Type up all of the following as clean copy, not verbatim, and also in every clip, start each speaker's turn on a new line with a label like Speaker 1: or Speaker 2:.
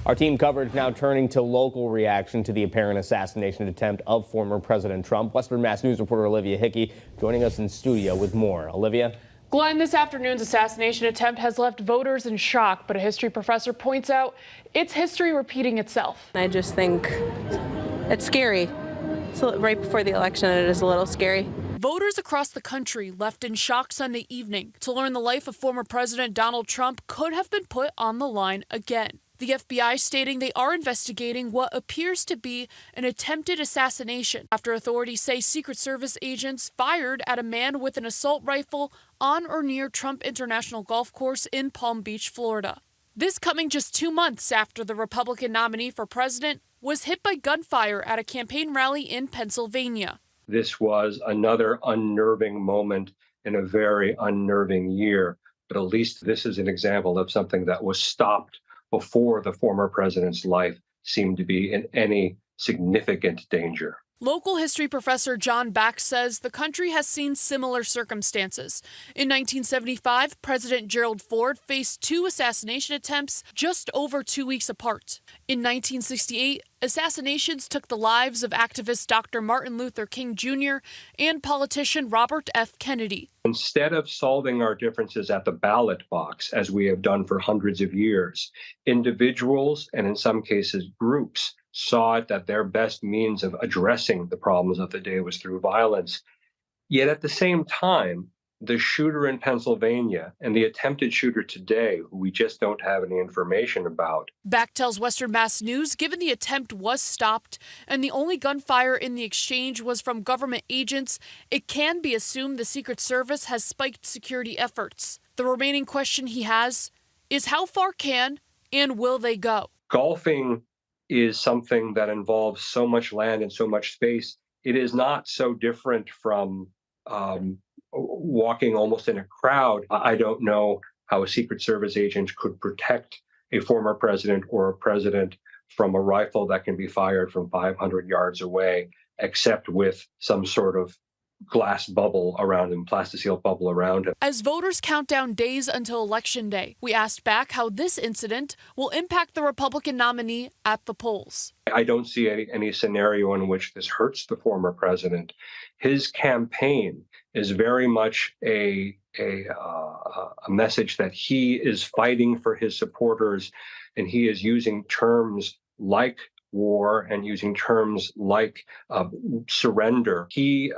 Speaker 1: Our team coverage now turning to local reaction to the apparent assassination attempt of former President Trump. Western Mass News reporter Olivia Hickey joining us in studio with more. Olivia?
Speaker 2: Glenn, this afternoon's assassination attempt has left voters in shock, but a history professor points out it's history repeating itself.
Speaker 3: I just think it's scary. So right before the election, it is a little scary.
Speaker 2: Voters across the country left in shock Sunday evening to learn the life of former President Donald Trump could have been put on the line again. The FBI stating they are investigating what appears to be an attempted assassination after authorities say Secret Service agents fired at a man with an assault rifle on or near Trump International Golf Course in Palm Beach, Florida. This coming just 2 months after the Republican nominee for president was hit by gunfire at a campaign rally in Pennsylvania.
Speaker 4: This was another unnerving moment in a very unnerving year, but at least this is an example of something that was stopped before the former president's life seemed to be in any significant danger.
Speaker 2: Local history professor John Back says the country has seen similar circumstances. In 1975, President Gerald Ford faced 2 assassination attempts just over 2 weeks apart. In 1968, assassinations took the lives of activist Dr. Martin Luther King Jr. and politician Robert F. Kennedy.
Speaker 4: Instead of solving our differences at the ballot box, as we have done for hundreds of years, individuals, and in some cases groups, saw it that their best means of addressing the problems of the day was through violence. Yet at the same time, the shooter in Pennsylvania and the attempted shooter today, who we just don't have any information about.
Speaker 2: Back tells Western Mass News, given the attempt was stopped and the only gunfire in the exchange was from government agents, it can be assumed the Secret Service has spiked security efforts. The remaining question he has is how far can and will they go?
Speaker 4: Golfing is something that involves so much land and so much space. It is not so different from walking almost in a crowd. I don't know how a Secret Service agent could protect a former president or a president from a rifle that can be fired from 500 yards away, except with some sort of glass bubble around him, plasticine bubble around him.
Speaker 2: As voters count down days until Election Day, we asked Back how this incident will impact the Republican nominee at the polls.
Speaker 4: I don't see any scenario in which this hurts the former president. His campaign is very much a message that he is fighting for his supporters, and he is using terms like war and using terms like surrender. He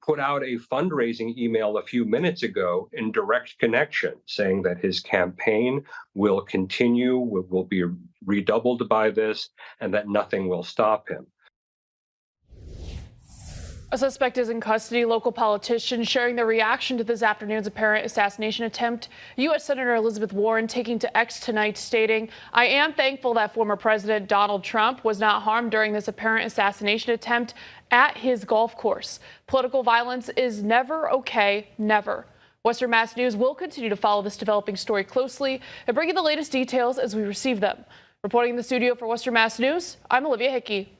Speaker 4: put out a fundraising email a few minutes ago in direct connection, saying that his campaign will continue, will be redoubled by this, and that nothing will stop him.
Speaker 2: A suspect is in custody. Local politicians sharing their reaction to this afternoon's apparent assassination attempt. U.S. Senator Elizabeth Warren taking to X tonight, stating, "I am thankful that former President Donald Trump was not harmed during this apparent assassination attempt at his golf course. Political violence is never okay, never." Western Mass News will continue to follow this developing story closely and bring you the latest details as we receive them. Reporting in the studio for Western Mass News, I'm Olivia Hickey.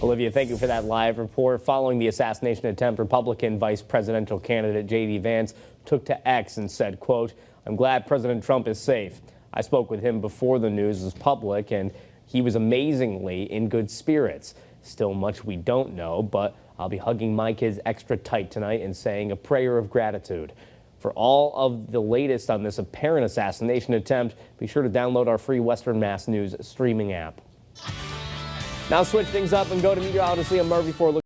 Speaker 1: Olivia, thank you for that live report. Following the assassination attempt, Republican vice presidential candidate J.D. Vance took to X and said, quote, "I'm glad President Trump is safe. I spoke with him before the news was public, and he was amazingly in good spirits. Still much we don't know, but I'll be hugging my kids extra tight tonight and saying a prayer of gratitude." For all of the latest on this apparent assassination attempt, be sure to download our free Western Mass News streaming app. Now switch things up and go to meteorologist Liam Murphy for a look